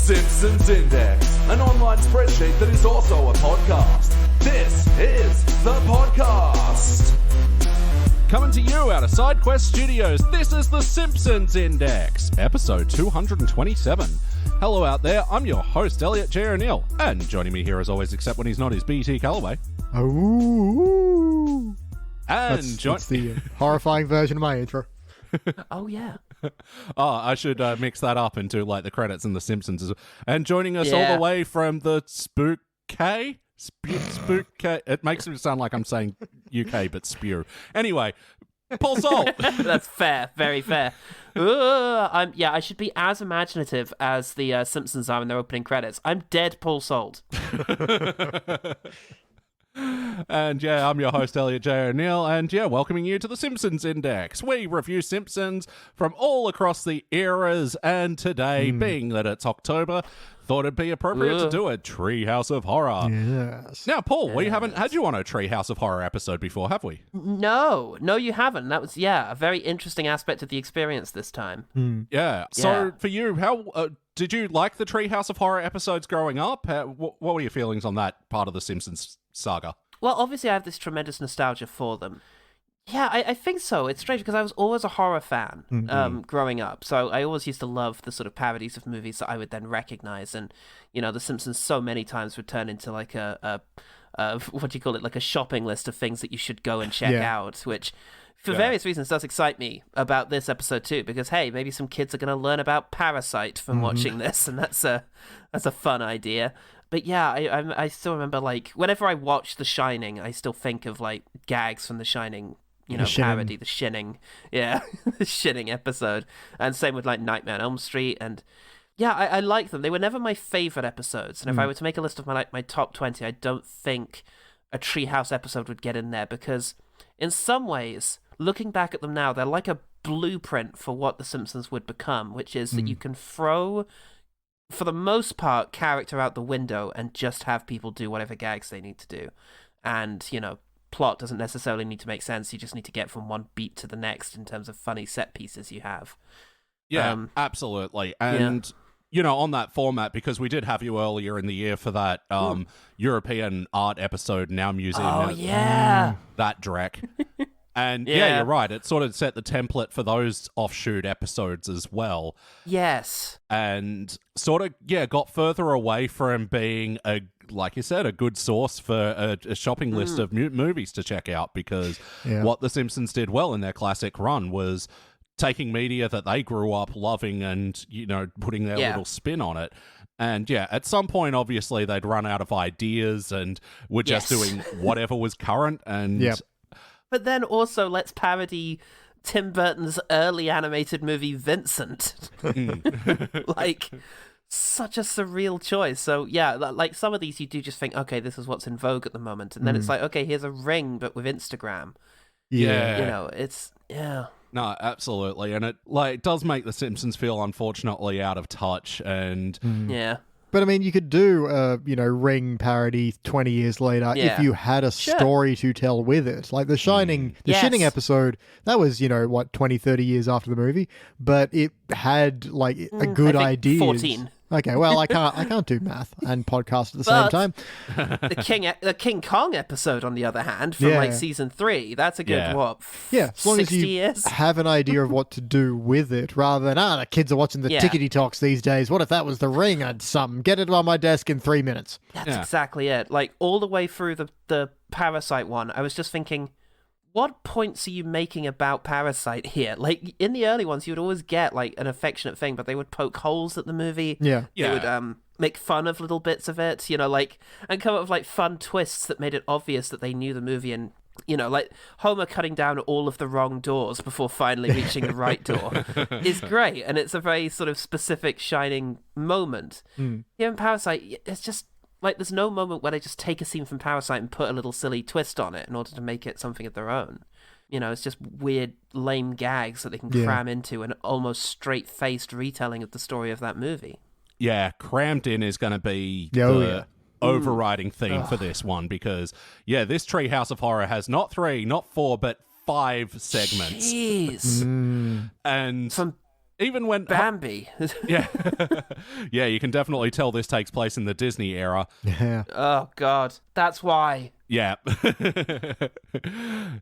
Simpsons Index, an online spreadsheet that is also a podcast. This is the podcast. Coming to you out of SideQuest Studios, this is the Simpsons Index, episode 227. Hello out there, I'm your host, Elliot Jay O'Neill, and joining me here as always, except when he's not, is BT Calloway. Oh, and that's the horrifying version of my intro. Oh, yeah. Oh, I should mix that up into like the credits in The Simpsons. And joining us all the way from the Spook K. It makes it sound like I'm saying UK, but spew. Anyway, Paul Salt. That's fair. Very fair. I should be as imaginative as the Simpsons are in their opening credits. I'm dead Paul Salt. And yeah, I'm your host, Elliot Jay O'Neill, and yeah, welcoming you to the Simpsons Index. We review Simpsons from all across the eras, and today, being that it's October, thought it'd be appropriate to do a Treehouse of Horror. Yes. Now, Paul, we haven't had you on a Treehouse of Horror episode before, have we? No, you haven't. That was, a very interesting aspect of the experience this time. Yeah. So, for you, how did you like the Treehouse of Horror episodes growing up? What were your feelings on that part of the Simpsons saga? Well, obviously I have this tremendous nostalgia for them. Yeah, I think so. It's strange because I was always a horror fan growing up. So I always used to love the sort of parodies of movies that I would then recognize. And, you know, The Simpsons so many times would turn into like a what do you call it? Like a shopping list of things that you should go and check out, which for various reasons does excite me about this episode too. Because, hey, maybe some kids are going to learn about Parasite from watching this. And that's a fun idea. But yeah, I still remember, like, whenever I watch The Shining, I still think of, like, gags from The Shining, you know, parody, The Shinning. Yeah, The Shinning episode. And same with, like, Nightmare on Elm Street. And yeah, I like them. They were never my favorite episodes. And if I were to make a list of my top 20, I don't think a Treehouse episode would get in there. Because in some ways, looking back at them now, they're like a blueprint for what The Simpsons would become, which is that you can throw, for the most part, character out the window and just have people do whatever gags they need to do. And, you know, plot doesn't necessarily need to make sense. You just need to get from one beat to the next in terms of funny set pieces you have. Yeah, absolutely. And, you know, on that format, because we did have you earlier in the year for that European art episode, Now Museum. Oh, yeah. That dreck. And yeah, you're right. It sort of set the template for those offshoot episodes as well. Yes. And sort of, got further away from being, like you said, a good source for a shopping list of movies to check out, because what The Simpsons did well in their classic run was taking media that they grew up loving and, you know, putting their little spin on it. And yeah, at some point, obviously, they'd run out of ideas and were just doing whatever was current. And but then also, let's parody Tim Burton's early animated movie, Vincent. Like, such a surreal choice. So, yeah, like some of these you do just think, okay, this is what's in vogue at the moment. And then it's like, okay, here's a Ring, but with Instagram. Yeah. You know, it's, No, absolutely. And it does make The Simpsons feel, unfortunately, out of touch. And But I mean, you could do a, Ring parody 20 years later if you had a story to tell with it. Like The Shining, the Shinning episode, that was, 20, 30 years after the movie, but it had like a good idea. 14. Okay, well, I can't do math and podcast at the same time. The King Kong episode, on the other hand, from like season 3, that's a good what? As long as you years? have an idea of what to do with it, rather than the kids are watching the tickety talks these days. What if that was The Ring? I'd get it on my desk in 3 minutes. That's exactly it. Like all the way through the Parasite one, I was just thinking, what points are you making about Parasite here? Like, in the early ones, you would always get, like, an affectionate thing, but they would poke holes at the movie. Yeah. They would make fun of little bits of it, and come up with, like, fun twists that made it obvious that they knew the movie. And, like, Homer cutting down all of the wrong doors before finally reaching the right door is great. And it's a very sort of specific, shining moment. Here in Parasite, it's just, like, there's no moment where they just take a scene from Parasite and put a little silly twist on it in order to make it something of their own. It's just weird, lame gags that they can cram into an almost straight-faced retelling of the story of that movie. Yeah, crammed in is going to be overriding theme for this one, because, this Treehouse of Horror has not 3, not 4, but 5 segments. Jeez. And even when Bambi. yeah, yeah, you can definitely tell this takes place in the Disney era. Yeah. Oh God, that's why. Yeah.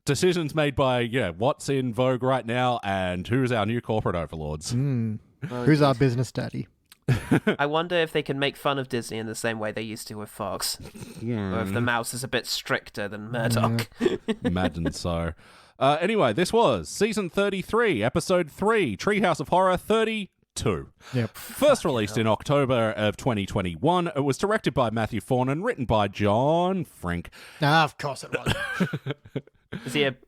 Decisions made by what's in vogue right now and who's our new corporate overlords. Who's our business daddy? I wonder if they can make fun of Disney in the same way they used to with Fox. Or if the mouse is a bit stricter than Murdoch. Imagine so. Anyway, this was season 33, episode 3, Treehouse of Horror 32. Yep. First released in October of 2021. It was directed by Matthew Fawn and written by John Frink. Of course it was.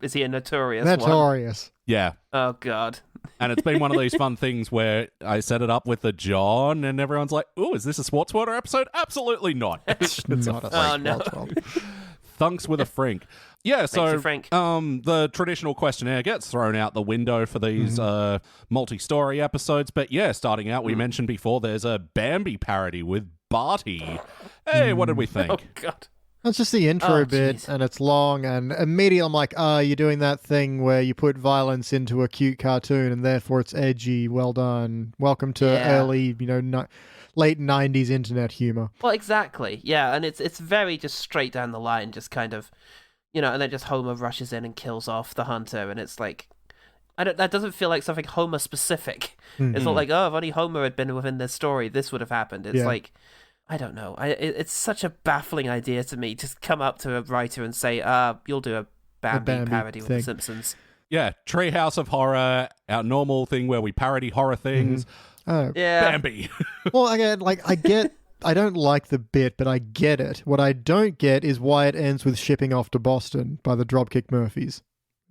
Is he a notorious one? Notorious. Yeah. Oh God. And it's been one of these fun things where I set it up with the John and everyone's like, oh, is this a Swartzwater episode? Absolutely not. It's not a Oh, no. Thunks with a Frink. Yeah, so Frank. the traditional questionnaire gets thrown out the window for these multi-story episodes. But yeah, starting out, we mentioned before, there's a Bambi parody with Barty. Hey, what did we think? Oh God. That's just the intro Oh, bit, jeez. and it's long, and immediately I'm like, you're doing that thing where you put violence into a cute cartoon, and therefore it's edgy. Well done. Welcome to early, late 90s internet humor. Well, exactly. Yeah, and it's very just straight down the line, just kind of, and then just Homer rushes in and kills off the hunter, and it's like, that doesn't feel like something Homer specific. It's not like, if only Homer had been within this story, this would have happened. It's like, I don't know. It's such a baffling idea to me. Just come up to a writer and say, you'll do a Bambi parody with The Simpsons. Yeah, Treehouse of Horror, our normal thing where we parody horror things. Oh. Yeah. Bambi. Well, again, I don't like the bit, but I get it. What I don't get is why it ends with shipping off to Boston by the Dropkick Murphys.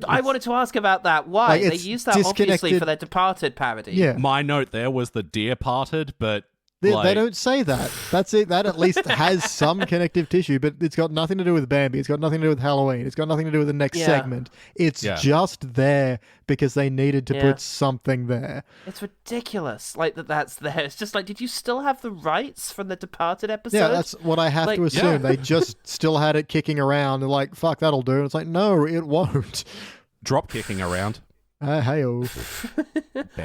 I wanted to ask about that. Why? They it's used that obviously disconnected. for their Departed parody. Yeah. My note there was the deer parted, but They don't say that. That's it. That at least has some connective tissue, but it's got nothing to do with Bambi. It's got nothing to do with Halloween. It's got nothing to do with the next segment. It's just there because they needed to put something there. It's ridiculous. Like that's there. It's just like, did you still have the rights from the Departed episode? Yeah, that's what I have to assume. They just still had it kicking around. They're like, fuck, that'll do. And it's like, no, it won't. Drop kicking around. Hey-oh.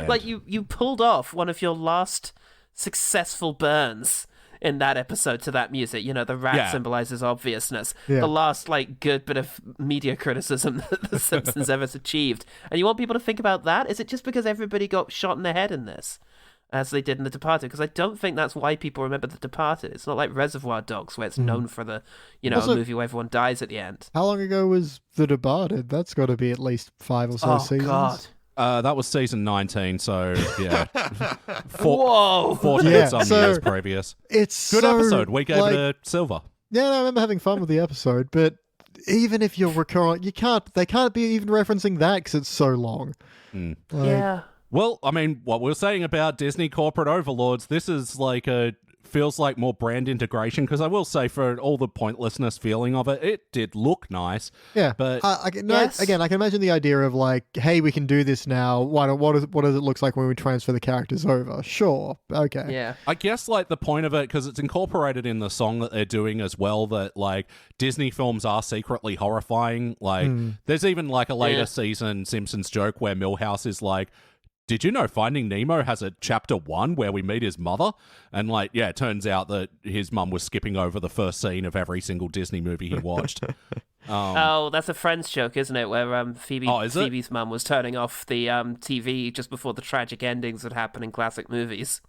Like you pulled off one of your last successful burns in that episode to that music. The rat symbolizes obviousness. Yeah. The last good bit of media criticism that The Simpsons ever achieved. And you want people to think about that? Is it just because everybody got shot in the head in this, as they did in The Departed? Because I don't think that's why people remember The Departed. It's not like Reservoir Dogs, where it's known for the, Also, a movie where everyone dies at the end. How long ago was The Departed? That's got to be at least 5 or so seasons. God. That was season 19, so yeah. Whoa! 14 some years previous. It's good so, episode. We gave it a silver. Yeah, no, I remember having fun with the episode, but even if you're recurring, they can't be even referencing that because it's so long. Yeah. Well, I mean, what we were saying about Disney corporate overlords, this is feels like more brand integration, because I will say, for all the pointlessness feeling of it, it did look nice. Yeah, but again, I can imagine the idea of hey, we can do this now. What does it look like when we transfer the characters over? Sure, okay. Yeah, I guess the point of it, because it's incorporated in the song that they're doing as well, that Disney films are secretly horrifying. There's even a later season Simpsons joke where Milhouse is like, did you know Finding Nemo has a chapter 1 where we meet his mother? And it turns out that his mum was skipping over the first scene of every single Disney movie he watched. that's a Friends joke, isn't it? Where Phoebe's mum was turning off the TV just before the tragic endings would happen in classic movies.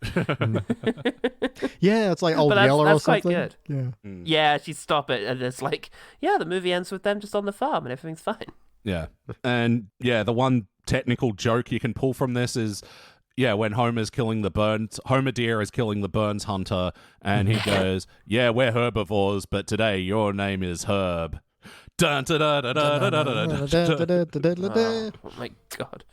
Yeah, it's like Old Yeller or something. That's quite good. Yeah. Yeah, she'd stop it, and it's like, the movie ends with them just on the farm, and everything's fine. Yeah. And the one technical joke you can pull from this is, when Homer Deer is killing the Burns hunter, and he goes, we're herbivores, but today your name is Herb. Dun, da, da, da, da, da, da, da, da. Oh my God.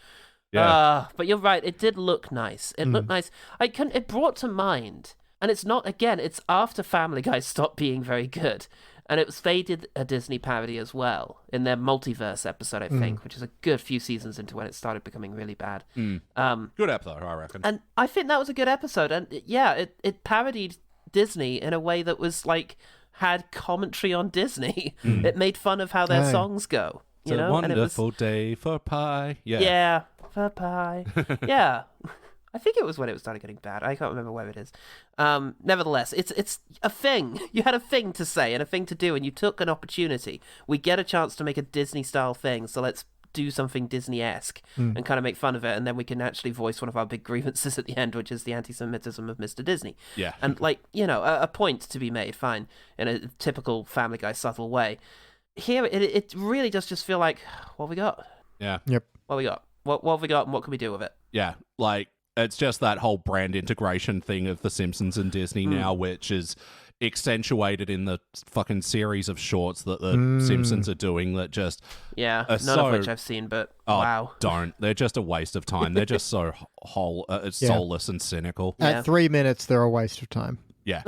Yeah. But you're right, it did look nice. It looked nice. It brought to mind, and it's not, again, it's after Family Guy stopped being very good. And they did a Disney parody as well in their multiverse episode, I think, which is a good few seasons into when it started becoming really bad. Good episode, I reckon. And I think that was a good episode. And it parodied Disney in a way that was had commentary on Disney. It made fun of how their songs go. It's a wonderful day for pie. Yeah. Yeah, for pie. Yeah. I think it was when it started getting bad. I can't remember where it is. Nevertheless, it's a thing. You had a thing to say and a thing to do, and you took an opportunity. We get a chance to make a Disney-style thing, so let's do something Disney-esque and kind of make fun of it, and then we can actually voice one of our big grievances at the end, which is the anti-Semitism of Mr. Disney. Yeah. And, like, you know, a point to be made, fine, in a typical Family Guy subtle way. Here, it really does just feel like, what have we got? Yeah. Yep. What have we got? What have we got, and what can we do with it? Yeah, like, it's just that whole brand integration thing of The Simpsons and Disney now, which is accentuated in the fucking series of shorts that the Simpsons are doing that just... Yeah, none of which I've seen, but wow. Don't. They're just a waste of time. They're just so soulless and cynical. At 3 minutes, they're a waste of time. Yeah.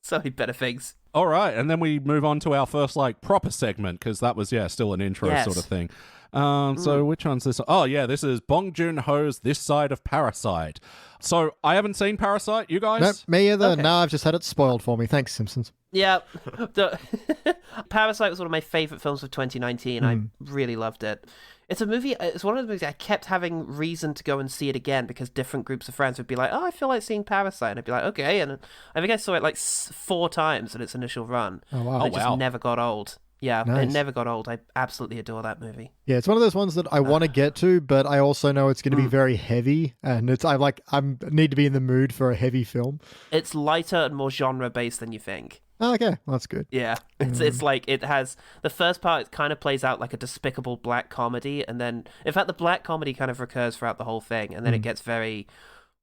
So many better things. All right, and then we move on to our first, like, proper segment, because that was, still an intro sort of thing. So which one's this? Oh, yeah, this is Bong Joon-ho's This Side of Parasite. So I haven't seen Parasite. You guys? Nope, me either. Okay. No, I've just had it spoiled for me. Thanks, Simpsons. Yeah. Parasite was one of my favourite films of 2019. I really loved it. It's a movie, it's one of the movies I kept having reason to go and see it again because different groups of friends would be like, oh, I feel like seeing Parasite. And I'd be like, okay. And I think I saw it like 4 times in its initial run. Oh, wow. And it just never got old. Yeah, Nice. It never got old. I absolutely adore that movie. Yeah, it's one of those ones that I want to get to, but I also know it's going to be very heavy, and I need to be in the mood for a heavy film. It's lighter and more genre-based than you think. Oh, okay, well, that's good. Yeah, it's like it has the first part. It kind of plays out like a despicable black comedy, and then in fact the black comedy kind of recurs throughout the whole thing, and then it gets very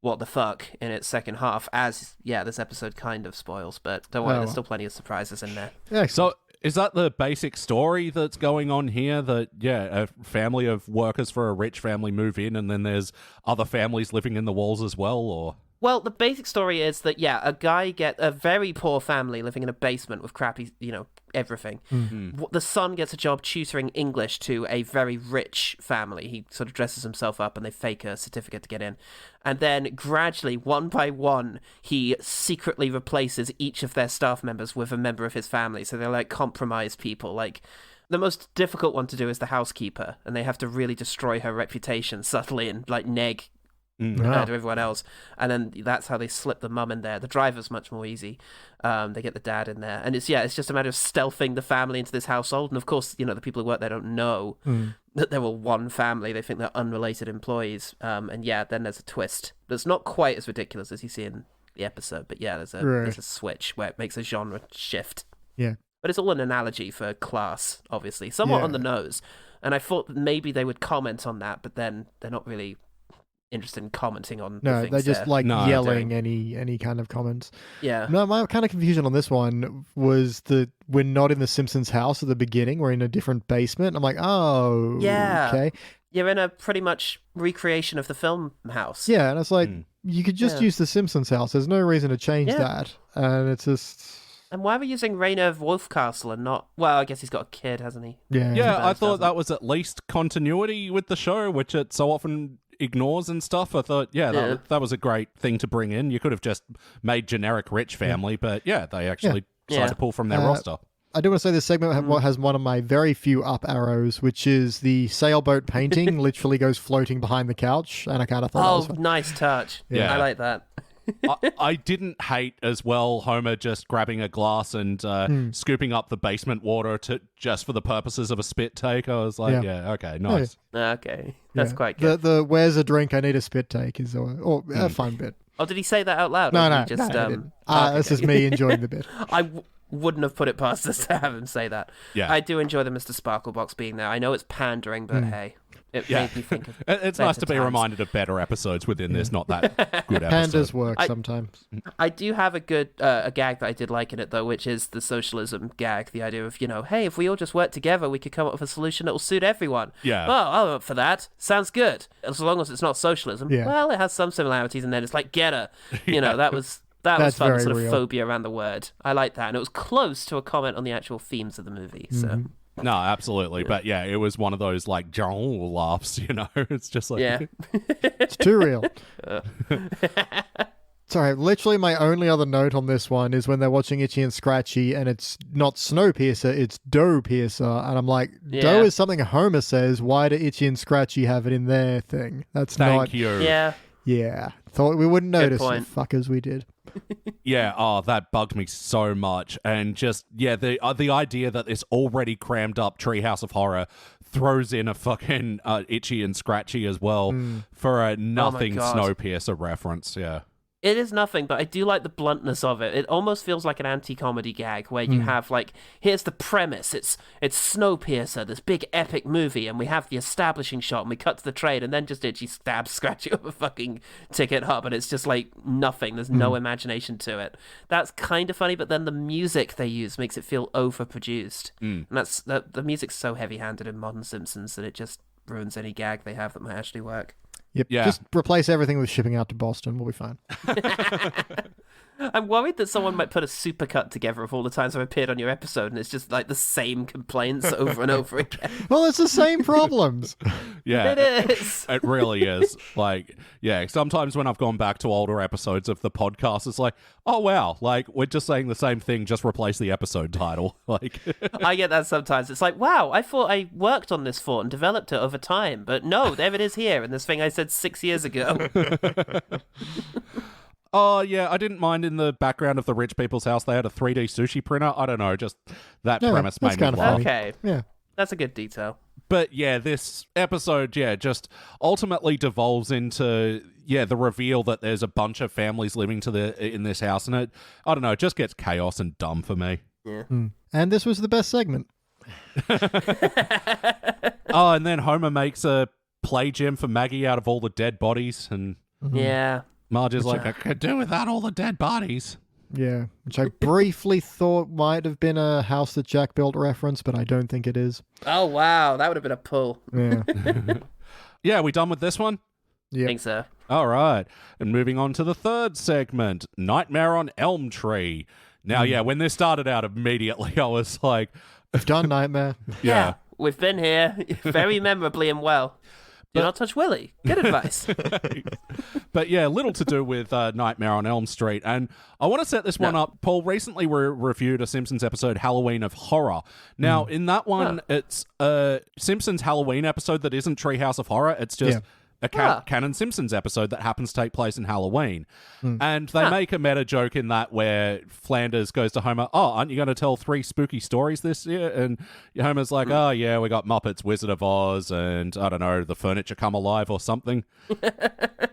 what the fuck in its second half. As this episode kind of spoils, but don't worry, there's still plenty of surprises in there. Yeah, So is that the basic story that's going on here? That, a family of workers for a rich family move in, and then there's other families living in the walls as well, or... Well, the basic story is that, a very poor family living in a basement with crappy, everything. The son gets a job tutoring English to a very rich family. He sort of dresses himself up and they fake a certificate to get in. And then gradually, one by one, he secretly replaces each of their staff members with a member of his family. So they're like compromised people. Like, the most difficult one to do is the housekeeper, and they have to really destroy her reputation subtly and like neg to everyone else, and then that's how they slip the mum in there. The driver's much more easy. They get the dad in there, and it's just a matter of stealthing the family into this household. And of course, the people who work there don't know that they're all one family. They think they're unrelated employees. And then there's a twist that's not quite as ridiculous as you see in the episode, but there's a switch where it makes a genre shift. Yeah, but it's all an analogy for class, obviously, somewhat on the nose. And I thought that maybe they would comment on that, but then they're not really interested in commenting on the things they're just yelling any kind of comments. Yeah. No, my kind of confusion on this one was that we're not in the Simpsons house at the beginning. We're in a different basement. I'm like, oh, yeah. Okay. You're in a pretty much recreation of the film house. Yeah, and it's like, you could just use the Simpsons house. There's no reason to change that. And it's just... And why are we using Rainer Wolfcastle and not... Well, I guess he's got a kid, hasn't he? Yeah. Yeah, I thought that was at least continuity with the show, which it so often ignores and stuff. I thought, that was a great thing to bring in. You could have just made generic rich family, but they actually decided to pull from their roster. I do want to say this segment has one of my very few up arrows, which is the sailboat painting literally goes floating behind the couch, and I kind of thought that was fun. Nice touch. Yeah. I like that. I didn't hate as well Homer just grabbing a glass and scooping up the basement water just for the purposes of a spit take. I was like, okay, nice. Okay, that's quite good. The where's a drink, I need a spit take is a fun bit. Oh, did he say that out loud? No, Just, this is me enjoying the bit. Wouldn't have put it past us to have him say that. Yeah. I do enjoy the Mr. Sparklebox being there. I know it's pandering, but hey, it made me think of it's nice to be reminded of better episodes within this, not that good episode. Pandas work sometimes. I do have a good a gag that I did like in it, though, which is the socialism gag. The idea of, hey, if we all just work together, we could come up with a solution that will suit everyone. Yeah. Oh, I'm up for that. Sounds good. As long as it's not socialism. Yeah. Well, it has some similarities, and then it's like, get her. That was... That was fun, sort of real. phobia around the word. I like that. And it was close to a comment on the actual themes of the movie. So No, absolutely. But it was one of those like John laughs, It's just like yeah. It's too real. Sorry, literally my only other note on this one is when they're watching Itchy and Scratchy and it's not Snowpiercer, it's Doe Piercer. And I'm like, Doe is something Homer says. Why do Itchy and Scratchy have it in their thing? That's Thank you. Yeah. Yeah. Thought we wouldn't notice. The fuckers we did. Yeah, that bugged me so much. And just, the idea that this already crammed up Treehouse of Horror throws in a fucking Itchy and Scratchy as well for a nothing Snowpiercer reference, It is nothing, but I do like the bluntness of it. It almost feels like an anti-comedy gag where you have, like, here's the premise. It's Snowpiercer, this big epic movie, and we have the establishing shot, and we cut to the train, and then just Itchy stabs Scratchy up a fucking ticket hub, and it's just, like, nothing. There's no imagination to it. That's kind of funny, but then the music they use makes it feel overproduced. And the music's so heavy-handed in modern Simpsons that it just ruins any gag they have that might actually work. Yep. Yeah. Just replace everything with shipping out to Boston. We'll be fine. I'm worried that someone might put a supercut together of all the times I've appeared on your episode, and it's just like the same complaints over and over again. Well, it's the same problems. Yeah, it is. It really is. Like, sometimes when I've gone back to older episodes of the podcast, it's like, oh wow, like we're just saying the same thing, just replace the episode title. Like, I get that sometimes. It's like, wow, I thought I worked on this fort and developed it over time, but no, there it is here in this thing I said 6 years ago. Oh, yeah, I didn't mind in the background of the rich people's house they had a 3D sushi printer. I don't know, just that premise made me laugh. Okay. Yeah. That's a good detail. But yeah, this episode, just ultimately devolves into, the reveal that there's a bunch of families living in this house, and it, I don't know, it just gets chaos and dumb for me. Yeah. And this was the best segment. Oh, and then Homer makes a play gym for Maggie out of all the dead bodies, and... Yeah. Marge is like, I could do without all the dead bodies. Yeah, which I briefly thought might have been a House That Jack Built reference, but I don't think it is. Oh, wow. That would have been a pull. Yeah. Yeah, we done with this one? Yeah. I think so. All right. And moving on to the third segment, Nightmare on Elm Tree. Now, when this started out immediately, I was like... We've done Nightmare. Yeah. We've been here very memorably and well. Do not touch Willie. Good advice. But little to do with Nightmare on Elm Street. And I want to set this one up. Paul recently reviewed a Simpsons episode, Halloween of Horror. Now, in that one, it's a Simpsons Halloween episode that isn't Treehouse of Horror. It's just a canon Simpsons episode that happens to take place in Halloween. And they make a meta joke in that where Flanders goes to Homer, oh, aren't you going to tell 3 spooky stories this year? And Homer's like, oh, yeah, we got Muppets, Wizard of Oz, and I don't know, The Furniture Come Alive or something.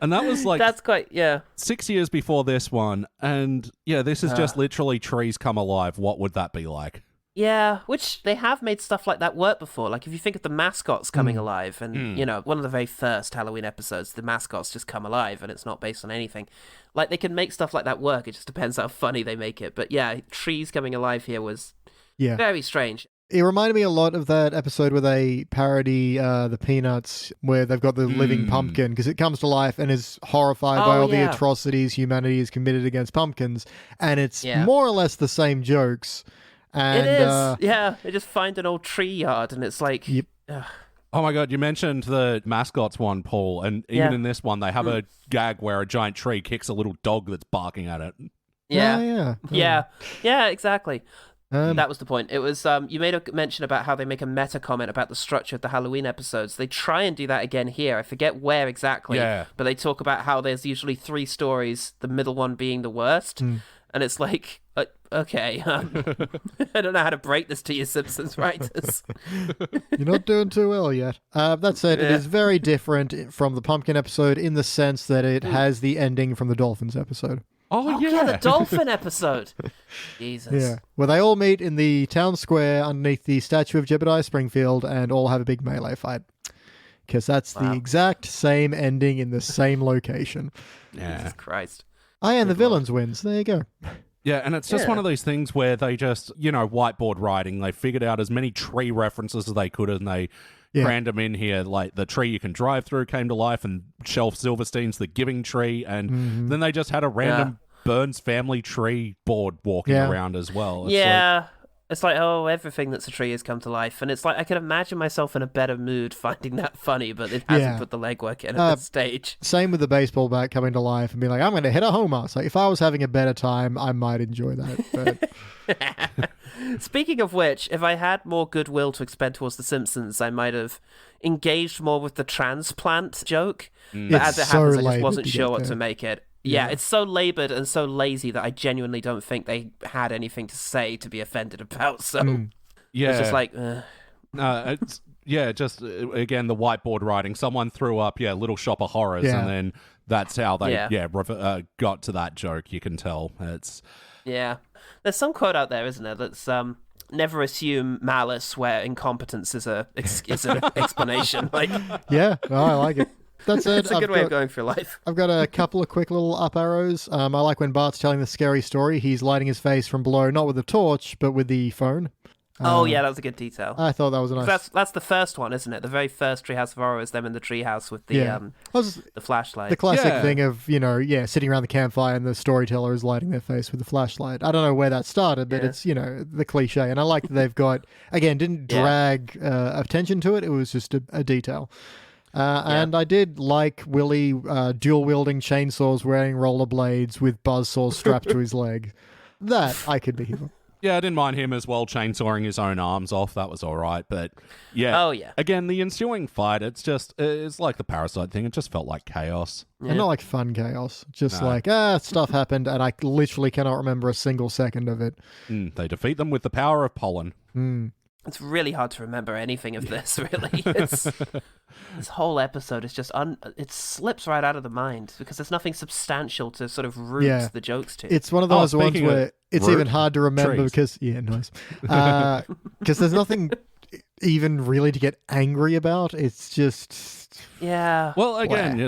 And that was like... That's quite, 6 years before this one. And this is just literally Trees Come Alive. What would that be like? Yeah, which they have made stuff like that work before. Like, if you think of the mascots coming alive, and, one of the very first Halloween episodes, the mascots just come alive, and it's not based on anything. Like, they can make stuff like that work. It just depends how funny they make it. But, trees coming alive here was very strange. It reminded me a lot of that episode where they parody the Peanuts, where they've got the living pumpkin, because it comes to life and is horrified by all the atrocities humanity has committed against pumpkins. And it's more or less the same jokes. And, it is, they just find an old tree yard, and it's like... Yep. Oh my god, you mentioned the mascots one, Paul, and even in this one, they have a gag where a giant tree kicks a little dog that's barking at it. Yeah, exactly. That was the point. It was, you made a mention about how they make a meta comment about the structure of the Halloween episodes. They try and do that again here. I forget where exactly, but they talk about how there's usually 3 stories, the middle one being the worst. And it's like, okay, I don't know how to break this to you, Simpsons writers. You're not doing too well yet. That said, it is very different from the Pumpkin episode in the sense that it has the ending from the Dolphins episode. Oh yeah, the dolphin episode. Jesus. Yeah, where they all meet in the town square underneath the statue of Jebediah Springfield and all have a big melee fight. Because that's the exact same ending in the same location. Jesus Christ. Oh, yeah, and the villains wins. There you go. Yeah, and it's just one of these things where they just, whiteboard writing. They figured out as many tree references as they could, and they crammed them in here. Like the tree you can drive through came to life, and Shelf Silverstein's the giving tree, and then they just had a random Burns family tree board walking around as well. It's It's like, oh, everything that's a tree has come to life. And it's like, I can imagine myself in a better mood finding that funny, but it hasn't put the legwork in at this stage. Same with the baseball bat coming to life and being like, I'm going to hit a homer. So if I was having a better time, I might enjoy that. But... Speaking of which, if I had more goodwill to expend towards The Simpsons, I might have engaged more with the transplant joke. But as it happens, I just wasn't sure what to make it. Yeah, it's so laboured and so lazy that I genuinely don't think they had anything to say to be offended about. So it's just like... it's... Yeah, just, again, the whiteboard writing. Someone threw up, Little Shop of Horrors, and then that's how they got to that joke, you can tell. It's... Yeah. There's some quote out there, isn't there, that's never assume malice where incompetence is an explanation. Like, yeah, I like it. That's it. It's a good way of going through life. I've got a couple of quick little up arrows. I like when Bart's telling the scary story. He's lighting his face from below, not with a torch, but with the phone. Yeah, that was a good detail. I thought that was a nice... That's the first one, isn't it? The very first Treehouse of Horror is them in the treehouse with the flashlight. The classic thing of, sitting around the campfire and the storyteller is lighting their face with the flashlight. I don't know where that started, but it's, the cliche. And I like that they've got, again, didn't drag attention to it. It was just a detail. And I did like Willie dual-wielding chainsaws wearing rollerblades with buzzsaws strapped to his leg. That I could be here. Yeah, I didn't mind him as well chainsawing his own arms off. That was all right. But again, the ensuing fight, it's like the Parasite thing. It just felt like chaos. Yeah. And not like fun chaos. Just like, stuff happened and I literally cannot remember a single second of it. They defeat them with the power of pollen. It's really hard to remember anything of this, really. This whole episode is just... it slips right out of the mind because there's nothing substantial to sort of root the jokes to. It's one of those ones where it's even hard to remember because... Yeah, nice. Because there's nothing even really to get angry about. It's just... Yeah. Well, again,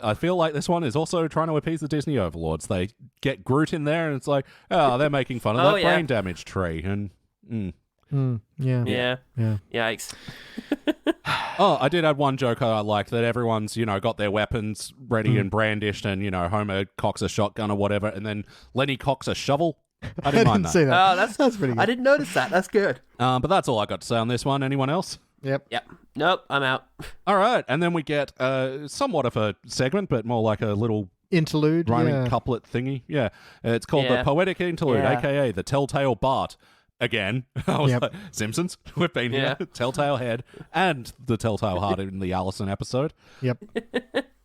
I feel like this one is also trying to appease the Disney overlords. They get Groot in there and it's like, they're making fun of that brain damage tree. And... Yeah. Yikes. I did add one joke I liked, that everyone's, got their weapons ready and brandished, and, Homer cocks a shotgun or whatever, and then Lenny cocks a shovel. I didn't mind that. See that. Oh, that's pretty good. I didn't notice that. That's good. But that's all I got to say on this one. Anyone else? Yep. Nope, I'm out. All right, and then we get somewhat of a segment, but more like a little... interlude. Rhyming couplet thingy. Yeah. It's called the Poetic Interlude, a.k.a. the Telltale Bart. Again, I was like, Simpsons, we've been here. Telltale Head and the Telltale Heart in the Allison episode. Yep.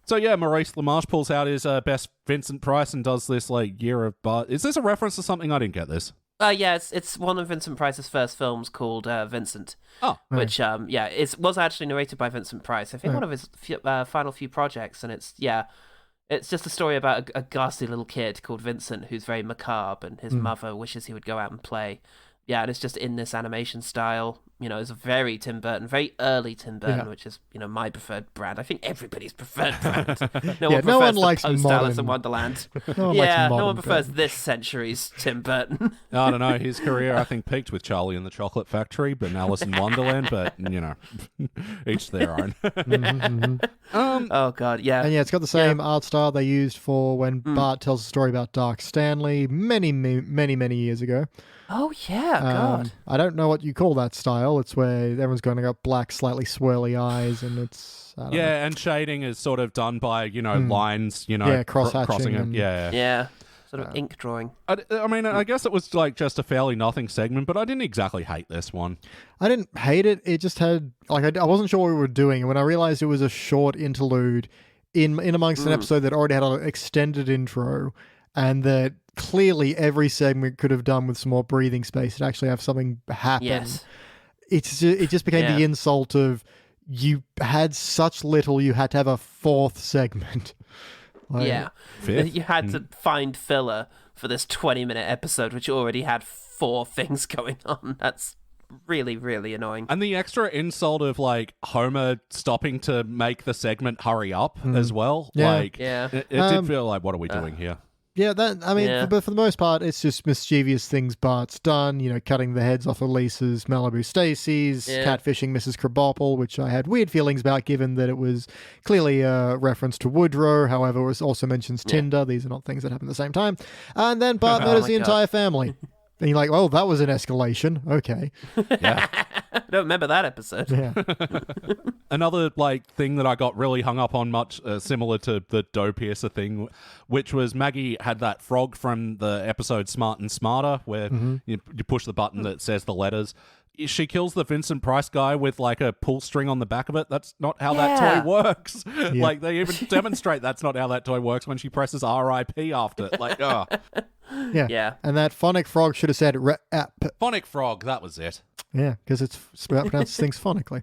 So Maurice LaMarche pulls out his best Vincent Price and does this Year of Bart. Is this a reference to something? I didn't get this. It's one of Vincent Price's first films called Vincent. Oh, which it was actually narrated by Vincent Price. I think one of his final few projects, and it's just a story about a ghastly little kid called Vincent who's very macabre, and his mother wishes he would go out and play. Yeah, and it's just in this animation style. It's a very Tim Burton, very early Tim Burton, which is, my preferred brand. I think everybody's preferred brand. No one likes post Alice in Wonderland. No one prefers this century's Tim Burton. I don't know. His career, I think, peaked with Charlie and the Chocolate Factory, but Alice in Wonderland. But each their own. Oh God, yeah. And it's got the same art style they used for when Bart tells a story about Dark Stanley many years ago. Oh, yeah, God. I don't know what you call that style. It's where everyone's going to got black, slightly swirly eyes, and it's... I don't know. And shading is sort of done by, lines, cross-hatching. Yeah, sort of ink drawing. I guess it was just a fairly nothing segment, but I didn't exactly hate this one. I didn't hate it. It just had... I wasn't sure what we were doing, and when I realized it was a short interlude in amongst an episode that already had an extended intro, and that clearly every segment could have done with some more breathing space to actually have something happen. Yes. It just became the insult of you had such little, you had to have a fourth segment. Fifth? You had to find filler for this 20-minute episode, which already had 4 things going on. That's really, really annoying. And the extra insult of Homer stopping to make the segment hurry up as well. It did feel like, what are we doing here? Yeah, but for the most part, it's just mischievous things Bart's done, cutting the heads off of Lisa's Malibu Stacy's, catfishing Mrs. Krabappel, which I had weird feelings about given that it was clearly a reference to Woodrow. However, it also mentions Tinder. These are not things that happen at the same time. And then Bart murders the entire family. And you're like, oh, that was an escalation. Okay. Yeah. I don't remember that episode. Yeah. Another thing that I got really hung up on, much similar to the dough piercer thing, which was Maggie had that frog from the episode Smart and Smarter, where you push the button that says the letters. She kills the Vincent Price guy with a pull string on the back of it. That's not how that toy works. Yeah. They even demonstrate that's not how that toy works when she presses RIP after it. Yeah. And that phonic frog should have said Phonic frog, that was it. Yeah, because it's pronounces things phonically.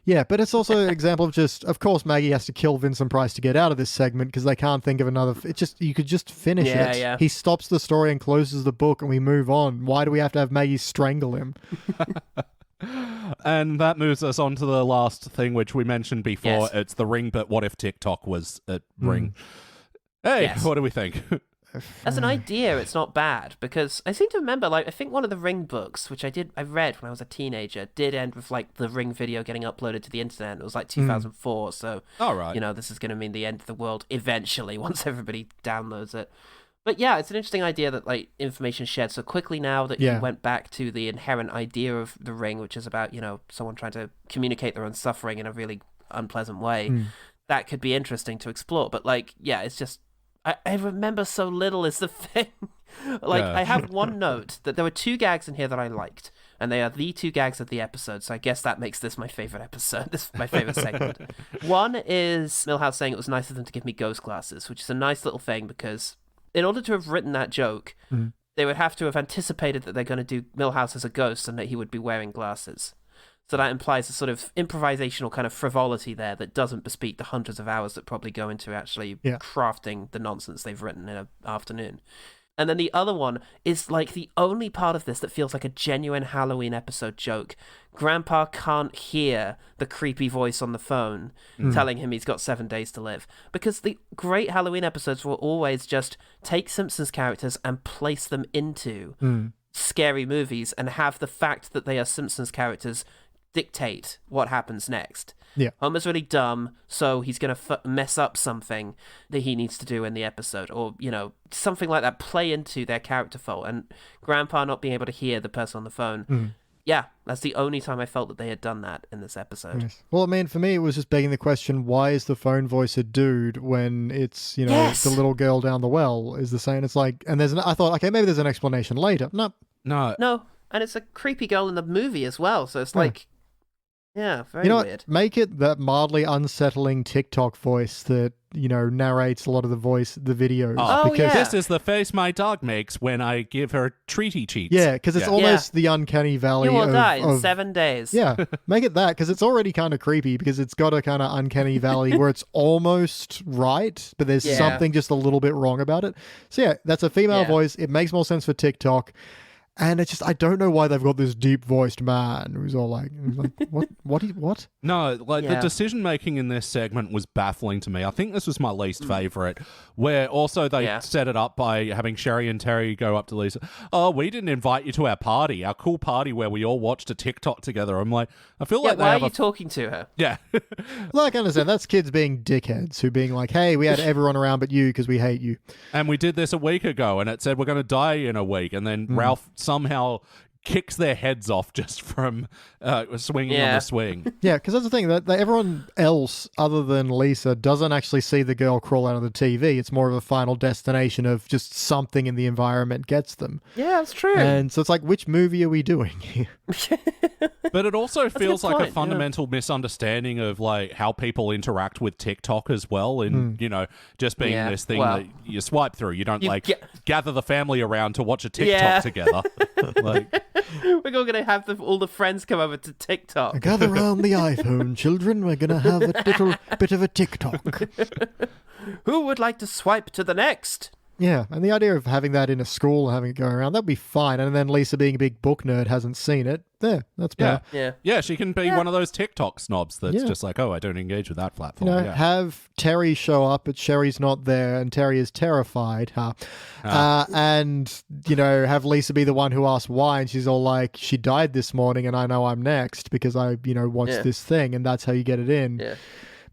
Yeah, but it's also an example of of course, Maggie has to kill Vincent Price to get out of this segment because they can't think of another. You could just finish it. Yeah. He stops the story and closes the book, and we move on. Why do we have to have Maggie strangle him? And that moves us on to the last thing, which we mentioned before. Yes. It's the ring, but what if TikTok was a ring? Hey, Yes. What do we think? As an idea, it's not bad, because I seem to remember, I think one of the Ring books, which I read when I was a teenager, did end with, the Ring video getting uploaded to the internet. It was, 2004, so, All right. This is going to mean the end of the world eventually, once everybody downloads it. But yeah, it's an interesting idea that, information shared so quickly now that you went back to the inherent idea of the Ring, which is about, someone trying to communicate their own suffering in a really unpleasant way. That could be interesting to explore, but, it's just... I remember so little is the thing. I have one note that there were 2 gags in here that I liked, and they are the 2 gags of the episode, so I guess that makes this my favorite episode, this my favorite segment. One is Milhouse saying it was nice of them to give me ghost glasses, which is a nice little thing, because in order to have written that joke, they would have to have anticipated that they're going to do Milhouse as a ghost and that he would be wearing glasses. So that implies a sort of improvisational kind of frivolity there that doesn't bespeak the hundreds of hours that probably go into actually crafting the nonsense they've written in an afternoon. And then the other one is the only part of this that feels like a genuine Halloween episode joke. Grandpa can't hear the creepy voice on the phone telling him he's got 7 days to live. Because the great Halloween episodes will always just take Simpsons characters and place them into scary movies and have the fact that they are Simpsons characters dictate what happens next. Yeah. Homer's really dumb, so he's going to mess up something that he needs to do in the episode, or, something like that, play into their character fault. And Grandpa not being able to hear the person on the phone. Yeah, that's the only time I felt that they had done that in this episode. Yes. Well, for me, it was just begging the question, why is the phone voice a dude when it's, the little girl down the well is the same? It's and I thought, okay, maybe there's an explanation later. No, and it's a creepy girl in the movie as well, so it's yeah, very weird. Make it that mildly unsettling TikTok voice that, narrates a lot of the videos. Because this is the face my dog makes when I give her treaty treats. Yeah, because it's almost the uncanny valley. You will die in 7 days. Yeah, make it that, because it's already kind of creepy, because it's got a kind of uncanny valley where it's almost right, but there's something just a little bit wrong about it. So yeah, that's a female voice. It makes more sense for TikTok. And it's just, I don't know why they've got this deep-voiced man who's all what? No, the decision-making in this segment was baffling to me. I think this was my least favorite, where also they set it up by having Sherry and Terry go up to Lisa. Oh, we didn't invite you to our party, our cool party where we all watched a TikTok together. I'm like, I feel like why are you talking to her? Yeah. Well, I can understand. That's kids being dickheads who being like, hey, we had everyone around but you because we hate you. And we did this a week ago, and it said we're going to die in a week, and then Ralph somehow kicks their heads off just from swinging on the swing. Yeah, because that's the thing, that everyone else other than Lisa doesn't actually see the girl crawl out of the TV. It's more of a final destination of just something in the environment gets them. Yeah, that's true. And so it's like, which movie are we doing here? But it also feels like point, a fundamental misunderstanding of how people interact with TikTok as well, and just being this thing that you swipe through. You don't gather the family around to watch a TikTok together. We're going to have all the friends come over to TikTok. Gather round the iPhone, children. We're going to have a little bit of a TikTok. Who would like to swipe to the next? Yeah, and the idea of having that in a school and having it go around, that'd be fine. And then Lisa, being a big book nerd, hasn't seen it. There, that's better. Yeah, she can be one of those TikTok snobs that's just like, oh, I don't engage with that platform. Have Terry show up, but Sherry's not there, and Terry is terrified. And, have Lisa be the one who asks why, and she's all like, she died this morning, and I know I'm next because I, watched this thing, and that's how you get it in. Yeah.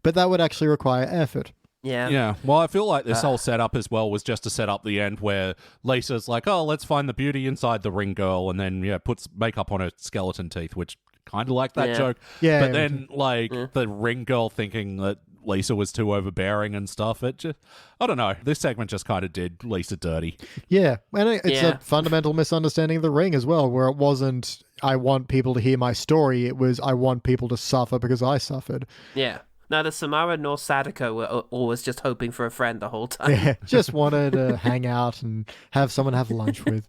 But that would actually require effort. Yeah. Well, I feel like this whole setup as well was just to set up the end where Lisa's like, oh, let's find the beauty inside the ring girl, and then, puts makeup on her skeleton teeth, which kind of like that joke. Yeah. But then, the ring girl thinking that Lisa was too overbearing and stuff. It just, I don't know. This segment just kind of did Lisa dirty. Yeah. And it's a fundamental misunderstanding of the ring as well, where it wasn't, I want people to hear my story. It was, I want people to suffer because I suffered. Yeah. Neither Samara nor Sadako were always just hoping for a friend the whole time. Yeah. Just wanted to hang out and have someone have lunch with.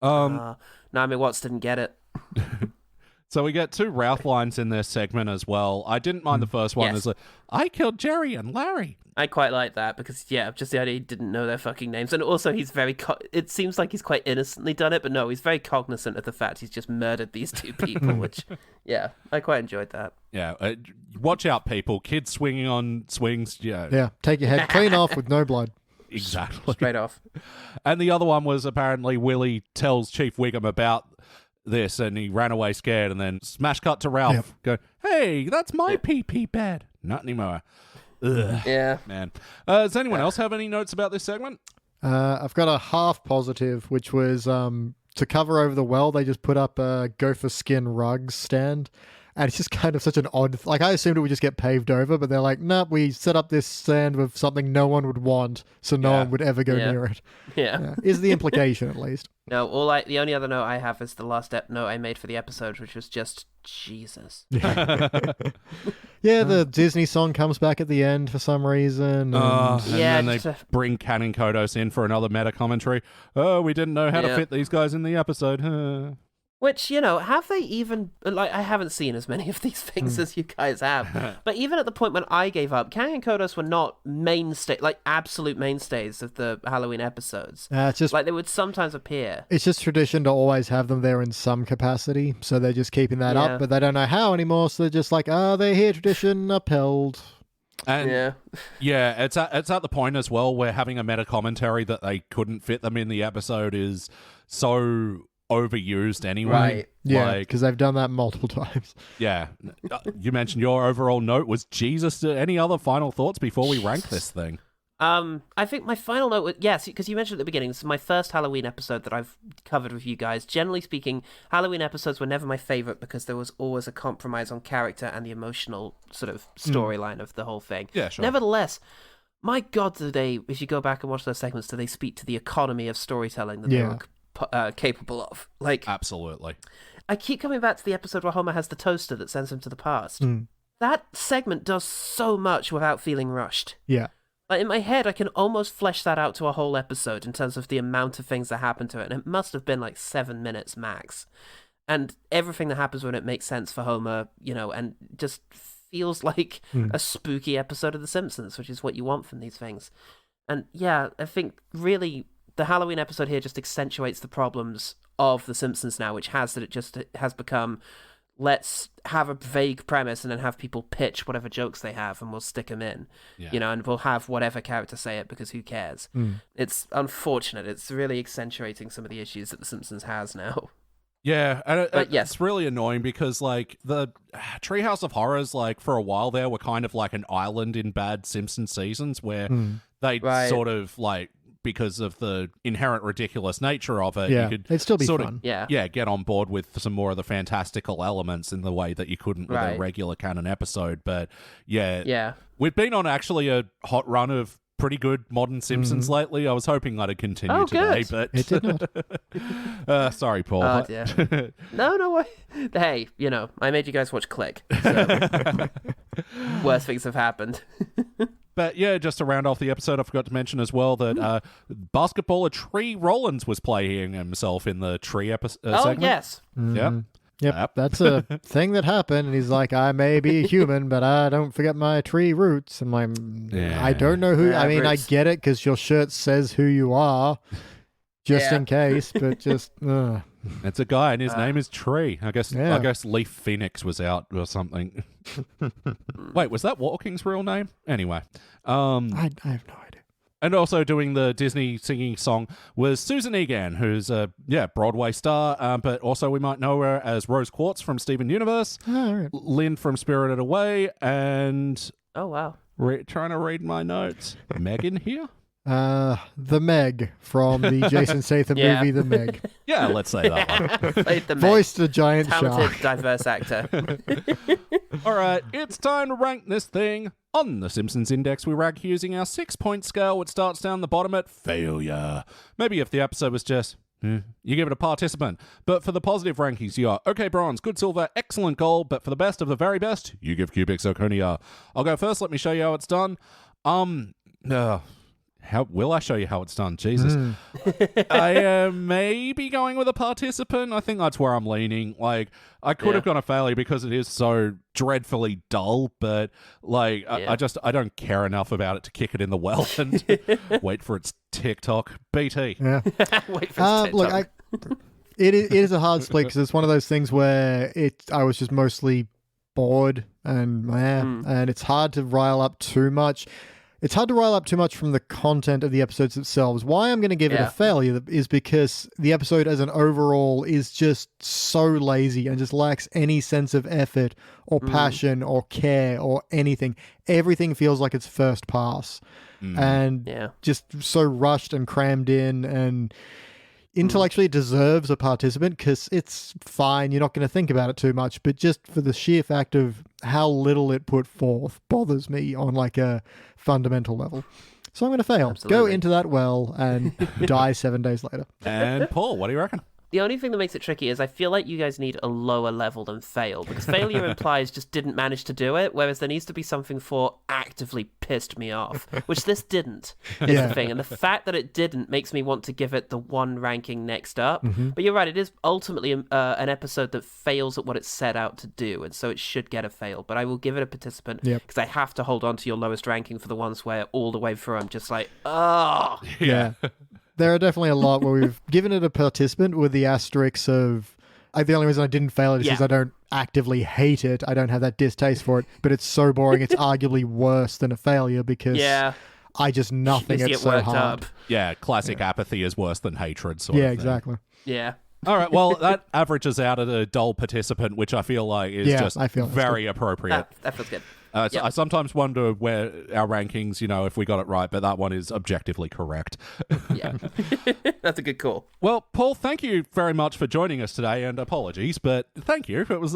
Naomi Watts didn't get it. So we get 2 Ralph lines in this segment as well. I didn't mind the first one. Is like, I killed Jerry and Larry. I quite like that because, just the idea he didn't know their fucking names. And also he's very, it seems like he's quite innocently done it, but no, he's very cognizant of the fact he's just murdered these 2 people, which, I quite enjoyed that. Yeah, watch out, people. Kids swinging on swings, Yeah, take your head clean off with no blood. Exactly. Straight off. And the other one was apparently Willie tells Chief Wiggum about this and he ran away scared, and then smash cut to Ralph go, hey, that's my pee-pee bed. Not anymore. Ugh. Yeah. Man. Does anyone else have any notes about this segment? I've got a half positive, which was to cover over the well, they just put up a gopher skin rugs stand. And it's just kind of such an odd... I assumed it would just get paved over, but they're like, nope, we set up this stand with something no one would want, so no one would ever go near it. Yeah. Is the implication, at least. No, the only other note I have is the last note I made for the episode, which was just, Jesus. The Disney song comes back at the end for some reason. And then they bring Canon Kodos in for another meta commentary. Oh, we didn't know how to fit these guys in the episode. Which, have they even... I haven't seen as many of these things as you guys have. But even at the point when I gave up, Kang and Kodos were not absolute mainstays of the Halloween episodes. It's just... they would sometimes appear. It's just tradition to always have them there in some capacity. So they're just keeping that up, but they don't know how anymore. So they're just like, they're here, tradition upheld. And it's at the point as well where having a meta commentary that they couldn't fit them in the episode is so... overused anyway. Right. Yeah, because they've done that multiple times. Yeah. You mentioned your overall note was Jesus. Any other final thoughts before we rank this thing? I think my final note was, yes, because you mentioned at the beginning, this is my first Halloween episode that I've covered with you guys. Generally speaking, Halloween episodes were never my favorite because there was always a compromise on character and the emotional sort of storyline of the whole thing. Yeah, sure. Nevertheless, my God, if you go back and watch those segments, do they speak to the economy of storytelling that they were capable of? Absolutely. I keep coming back to the episode where Homer has the toaster that sends him to the past. That segment does so much without feeling rushed. Yeah. In my head, I can almost flesh that out to a whole episode in terms of the amount of things that happen to it, and it must have been 7 minutes max. And everything that happens when it makes sense for Homer, and just feels like a spooky episode of The Simpsons, which is what you want from these things. And I think really... the Halloween episode here just accentuates the problems of The Simpsons now, which has become, let's have a vague premise and then have people pitch whatever jokes they have and we'll stick them in, and we'll have whatever character say it because who cares? It's unfortunate. It's really accentuating some of the issues that The Simpsons has now. Yeah, and it's really annoying because, the Treehouse of Horrors, for a while there, were kind of like an island in bad Simpsons seasons where they sort of, because of the inherent ridiculous nature of it, you could it'd still be sort fun. of get on board with some more of the fantastical elements in the way that you couldn't with a regular canon episode. But we've been on actually a hot run of pretty good modern Simpsons lately. I was hoping that'd continue today, but it did not. Sorry, Paul. Oh, dear. No way. Hey, I made you guys watch Click. So worse things have happened. But just to round off the episode, I forgot to mention as well that basketballer Tree Rollins was playing himself in the Tree segment. Oh, yes. Yep, that's a thing that happened. And he's like, I may be human, but I don't forget my tree roots. And I don't know who. I mean, roots. I get it because your shirt says who you are, just in case. But just, it's a guy, and his name is Tree. I guess Leaf Phoenix was out or something. Wait, was that Walking's real name? Anyway, I have no idea. And also doing the Disney singing song was Susan Egan, who's a Broadway star, but also we might know her as Rose Quartz from Steven Universe, All right. Lynn from Spirited Away, and oh wow, Trying to read my notes. Megan here? The Meg from the Jason Statham movie, The Meg. Yeah, let's say that one. Played the Voiced a giant talented, shark. diverse actor. All right, it's time to rank this thing. On the Simpsons Index, we rank using our 6-point scale, which starts down the bottom at failure. Maybe if the episode was just, you give it a participant. But for the positive rankings, you are okay bronze, good silver, excellent gold, but for the best of the very best, you give cubic zirconia. I'll go first, let me show you how it's done. How will I show you how it's done? Jesus. I am maybe going with a participant. I think that's where I'm leaning. Like, I could have gone a failure because it is so dreadfully dull, but like, I don't care enough about it to kick it in the well and wait for its TikTok. BT. Yeah. Wait for its TikTok. Look, it is a hard split because it's one of those things where I was just mostly bored and and it's hard to rile up too much. It's hard to rile up too much from the content of the episodes themselves. Why I'm going to give it a failure is because the episode as an overall is just so lazy and just lacks any sense of effort or passion or care or anything. Everything feels like it's first pass and just so rushed and crammed in, and intellectually it deserves a participant because it's fine. You're not going to think about it too much, but just for the sheer fact of how little it put forth bothers me on like a fundamental level. So I'm going to fail. Absolutely. Go into that well and die 7 days later. And Paul, what do you reckon? The only thing that makes it tricky is I feel like you guys need a lower level than fail, because failure implies just didn't manage to do it, whereas there needs to be something for actively pissed me off, which this didn't, is the thing. And the fact that it didn't makes me want to give it the one ranking next up. But you're right, it is ultimately an episode that fails at what it set out to do, and so it should get a fail. But I will give it a participant, because I have to hold on to your lowest ranking for the ones where all the way through I'm just like, oh. Yeah. There are definitely a lot where we've given it a participant with the asterisks of... the only reason I didn't fail it is because I don't actively hate it. I don't have that distaste for it, but it's so boring. It's arguably worse than a failure because I just nothing it so hard. Up. Yeah, classic apathy is worse than hatred sort of thing. Exactly. Yeah. All right, well, that averages out at a dull participant, which I feel like is just very appropriate. That feels good. I sometimes wonder where our rankings, if we got it right, but that one is objectively correct. Yeah. That's a good call. Well, Paul, thank you very much for joining us today, and apologies, but thank you. It was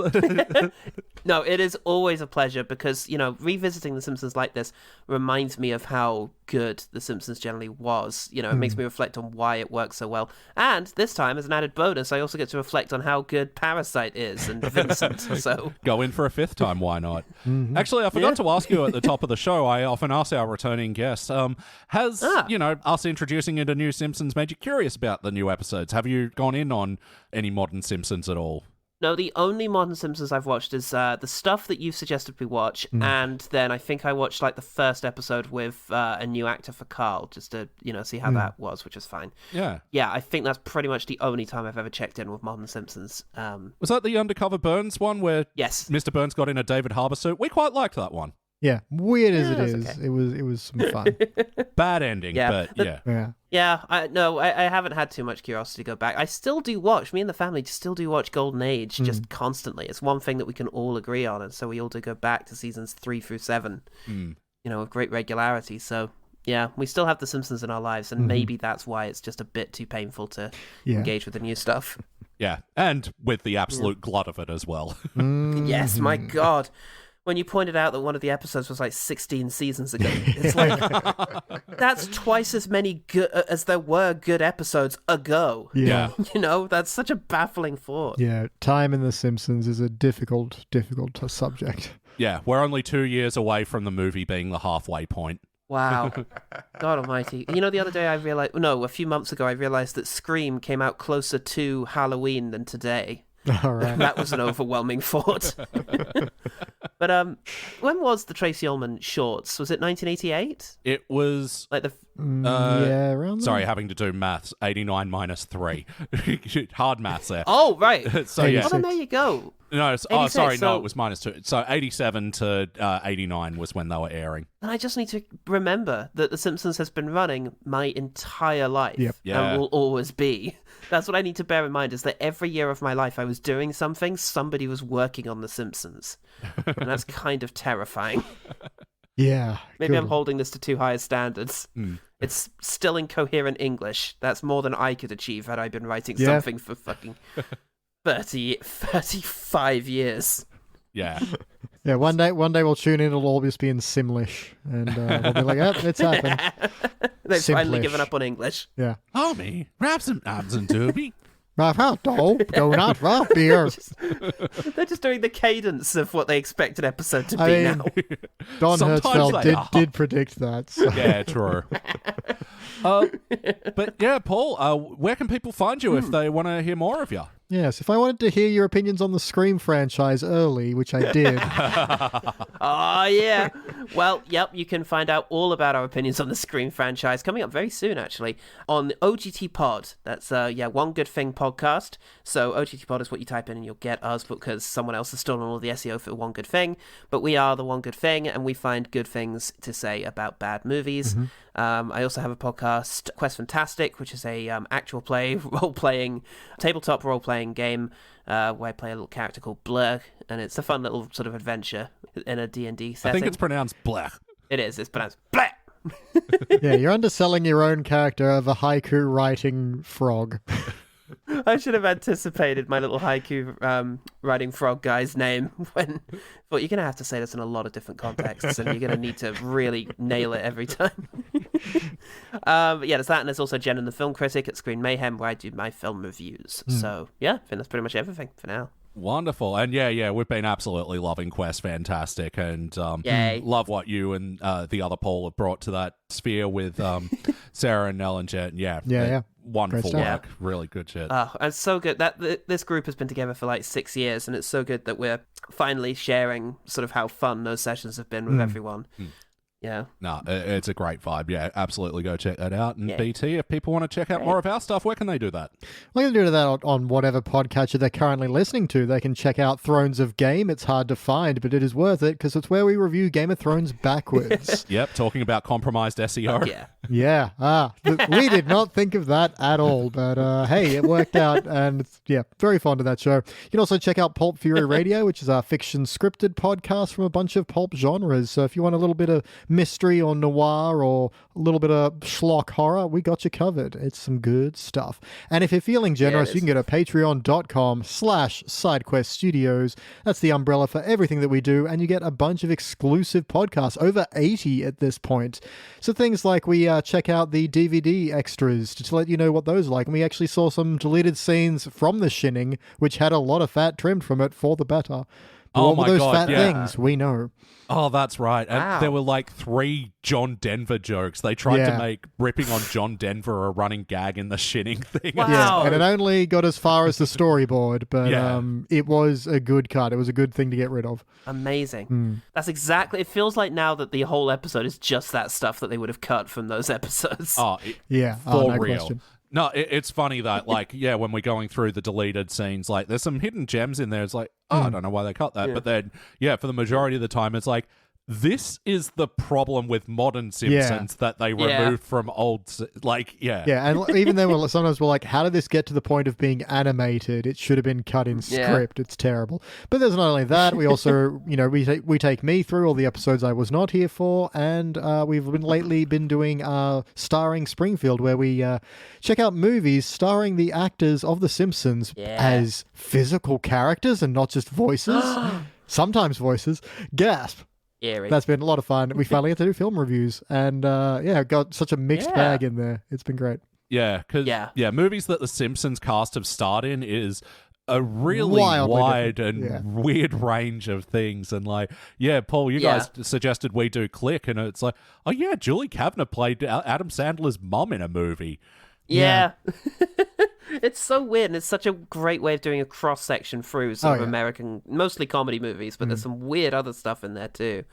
No, it is always a pleasure because, revisiting The Simpsons like this reminds me of how good The Simpsons generally was. It makes me reflect on why it works so well. And this time, as an added bonus, I also get to reflect on how good Parasite is and Vincent. So go in for a fifth time, why not? Actually, I forgot to ask you at the top of the show, I often ask our returning guests, has, us introducing into new Simpsons made you curious about the new episodes? Have you gone in on any modern Simpsons at all? No, the only modern Simpsons I've watched is the stuff that you've suggested we watch, and then I think I watched the first episode with a new actor for Carl, just to see how that was, which was fine. Yeah, I think that's pretty much the only time I've ever checked in with modern Simpsons. Was that the Undercover Burns one where Mr. Burns got in a David Harbour suit? We quite liked that one. Yeah, weird as it is, okay. It was some fun. Bad ending, but yeah. Yeah, I haven't had too much curiosity to go back. I still do watch, me and the family still do watch Golden Age just constantly. It's one thing that we can all agree on, and so we all do go back to seasons 3 through 7, with great regularity. So, yeah, we still have The Simpsons in our lives, and maybe that's why it's just a bit too painful to engage with the new stuff. Yeah, and with the absolute glut of it as well. Yes, my God. When you pointed out that one of the episodes was 16 seasons ago, it's that's twice as many good as there were good episodes ago. Yeah. That's such a baffling thought. Yeah, time in The Simpsons is a difficult subject. Yeah, we're only 2 years away from the movie being the halfway point. Wow. God almighty. The other day a few months ago I realized that Scream came out closer to Halloween than today. All right. That was an overwhelming thought. But when was the Tracy Ullman shorts? Was it 1988? It was around sorry, having to do maths. 89 minus 3. Hard maths there. Oh, right. So yeah. Well, then there you go. No, it was minus 2. So 87 to 89 was when they were airing. And I just need to remember that The Simpsons has been running my entire life. Yep. Yeah. And will always be. That's what I need to bear in mind, is that every year of my life I was doing something, somebody was working on The Simpsons. And that's kind of terrifying. Yeah. Maybe I'm holding this to too high standards. It's still in coherent English. That's more than I could achieve had I been writing something for fucking 35 years. Yeah. Yeah, one day we'll tune in, it'll all just be in Simlish, and we'll be like, "Yep, it's happened." They've finally given up on English. Yeah. Homie, grab some abs and doobie. Donut, beer. They're just doing the cadence of what they expect an episode to be now. Don Hertzfeld did predict that. So. Yeah, true. But yeah, Paul, where can people find you if they want to hear more of you? Yes, if I wanted to hear your opinions on the Scream franchise early, which I did. Oh, yeah. Well, yep, you can find out all about our opinions on the Scream franchise coming up very soon, actually, on OGT Pod. That's, One Good Thing podcast. So OGT Pod is what you type in and you'll get us because someone else has stolen all the SEO for One Good Thing. But we are the One Good Thing, and we find good things to say about bad movies. I also have a podcast, Quest Fantastic, which is a actual play, role-playing, tabletop role-playing game where I play a little character called Blur, and it's a fun little sort of adventure in a D&D setting. I think it's pronounced Blur. It is. It's pronounced Blur. Yeah, you're underselling your own character of a haiku writing frog. I should have anticipated my little haiku writing frog guy's name but you're going to have to say this in a lot of different contexts and you're going to need to really nail it every time. But yeah, there's that, and there's also Jen and the Film Critic at Screen Mayhem where I do my film reviews. So yeah, I think that's pretty much everything for now. Wonderful. And yeah, we've been absolutely loving Quest Fantastic and love what you and the other Paul have brought to that sphere with Sarah and Nell and Jen. Yeah. Wonderful work. Really good shit. It's so good that this group has been together for like 6 years, and it's so good that we're finally sharing sort of how fun those sessions have been with everyone. Yeah. No, it's a great vibe. Yeah, absolutely go check that out. And BT, if people want to check out more of our stuff, where can they do that? Well, you can do that on whatever podcatcher they're currently listening to. They can check out Thrones of Game. It's hard to find, but it is worth it because it's where we review Game of Thrones backwards. Yep, talking about compromised SEO. Yeah. We did not think of that at all, but hey, it worked out, and it's, very fond of that show. You can also check out Pulp Fury Radio, which is our fiction scripted podcast from a bunch of pulp genres. So if you want a little bit of mystery or noir or a little bit of schlock horror, we got you covered. It's some good stuff. And if you're feeling generous, you can go to patreon.com/SideQuest Studios. That's the umbrella for everything that we do, and you get a bunch of exclusive podcasts, over 80 at this point. So things like we check out the DVD extras to let you know what those are like. And we actually saw some deleted scenes from The Shinning, which had a lot of fat trimmed from it for the better. But what were those fat things? We know. Oh, that's right. Wow. And there were like 3 John Denver jokes. They tried to make ripping on John Denver a running gag in The Shinning thing. Wow. Yeah, and it only got as far as the storyboard, but it was a good cut. It was a good thing to get rid of. Amazing. That's exactly... It feels like now that the whole episode is just that stuff that they would have cut from those episodes. For no real. Question. No, it's funny that, like, when we're going through the deleted scenes, like, there's some hidden gems in there. It's like, I don't know why they cut that. But then, for the majority of the time, it's like, this is the problem with modern Simpsons that they removed from old, Yeah, and even then, sometimes we're like, how did this get to the point of being animated? It should have been cut in script. It's terrible. But there's not only that, we also, we take me through all the episodes I was not here for, and we've lately been doing Starring Springfield, where we check out movies starring the actors of The Simpsons as physical characters and not just voices. Sometimes voices. Gasp. Eerie. That's been a lot of fun. We finally get to do film reviews, and got such a mixed bag in there. It's been great. Yeah, because movies that the Simpsons cast have starred in is a really wide and weird range of things. And Paul, you guys suggested we do Click, and it's like, oh yeah, Julie Kavner played Adam Sandler's mom in a movie. Yeah. It's so weird, and it's such a great way of doing a cross-section through sort of American, mostly comedy movies, but there's some weird other stuff in there too.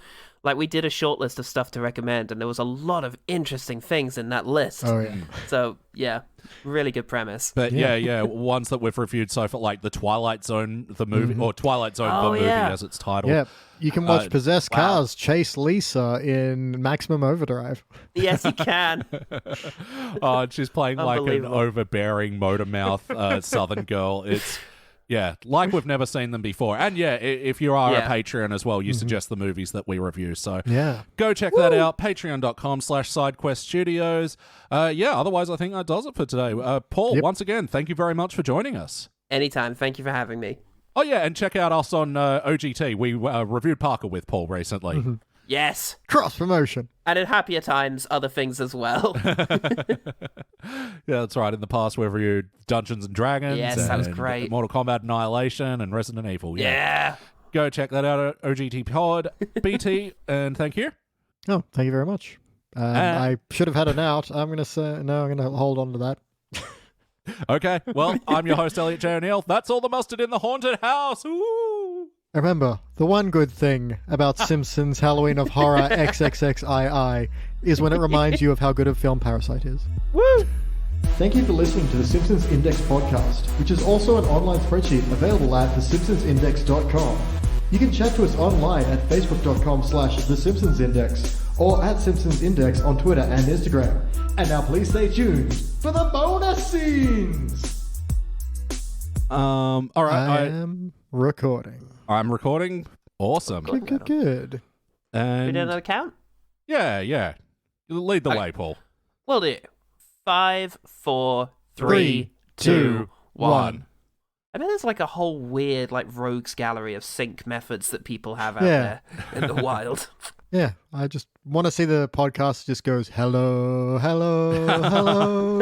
Like, we did a short list of stuff to recommend, and there was a lot of interesting things in that list. Oh, yeah. So, really good premise. But ones that we've reviewed so far, like The Twilight Zone, the movie, or Twilight Zone, the movie as it's titled. Yeah, you can watch Possessed Cars chase Lisa in Maximum Overdrive. Yes, you can. And she's playing like an overbearing motor mouth Southern girl. It's Yeah, like we've never seen them before. And yeah, if you are a Yeah. Patreon as well, you suggest the movies that we review. So Yeah. go check that out, patreon.com/SideQuestStudios. Otherwise I think that does it for today. Paul, once again, thank you very much for joining us. Anytime. Thank you for having me. Oh yeah, and check out us on OGT. We reviewed Parker with Paul recently. Mm-hmm. Yes. Cross promotion. And in happier times, other things as well. Yeah, that's right. In the past, we've reviewed Dungeons and Dragons. Yes, that was and great. Mortal Kombat Annihilation and Resident Evil. Yeah. Go check that out at OGT Pod. BT, and thank you. Oh, thank you very much. I should have had an out. I'm going to say, no, I'm going to hold on to that. Okay, well, I'm your host, Elliot Jay O'Neill. That's all the mustard in the haunted house. Ooh. Remember, the one good thing about Simpsons Halloween of Horror XXXII is when it reminds you of how good a film Parasite is. Woo! Thank you for listening to the Simpsons Index podcast, which is also an online spreadsheet available at thesimpsonsindex.com. You can chat to us online at facebook.com/thesimpsonsindex or at Simpsons Index on Twitter and Instagram. And now please stay tuned for the bonus scenes! All right. I am recording. I'm recording. Awesome. Good. And We did another count? yeah. Lead the Okay. way, Paul. Will do. 5, 4, 3, 2, 1. I bet there's like a whole weird like rogues gallery of sync methods that people have out Yeah. there in the wild. Yeah, I just want to see the podcast just goes, hello, hello, hello.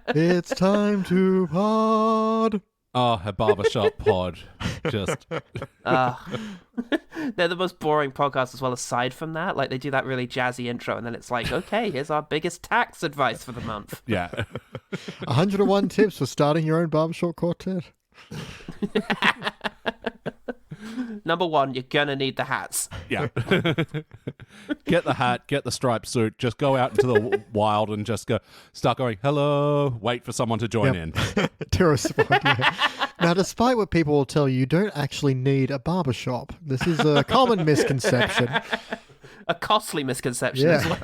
It's time to pod. Oh, a barbershop pod. Just They're the most boring podcast as well, aside from that. Like, they do that really jazzy intro, and then it's like, okay, here's our biggest tax advice for the month. yeah. 101 tips for starting your own barbershop quartet. Number 1, you're gonna need the hats. Yeah. Get the hat, get the striped suit, just go out into the wild and just start going, hello, wait for someone to join in. To respond, yeah. Now, despite what people will tell you, you don't actually need a barbershop. This is a common misconception. A costly misconception as well.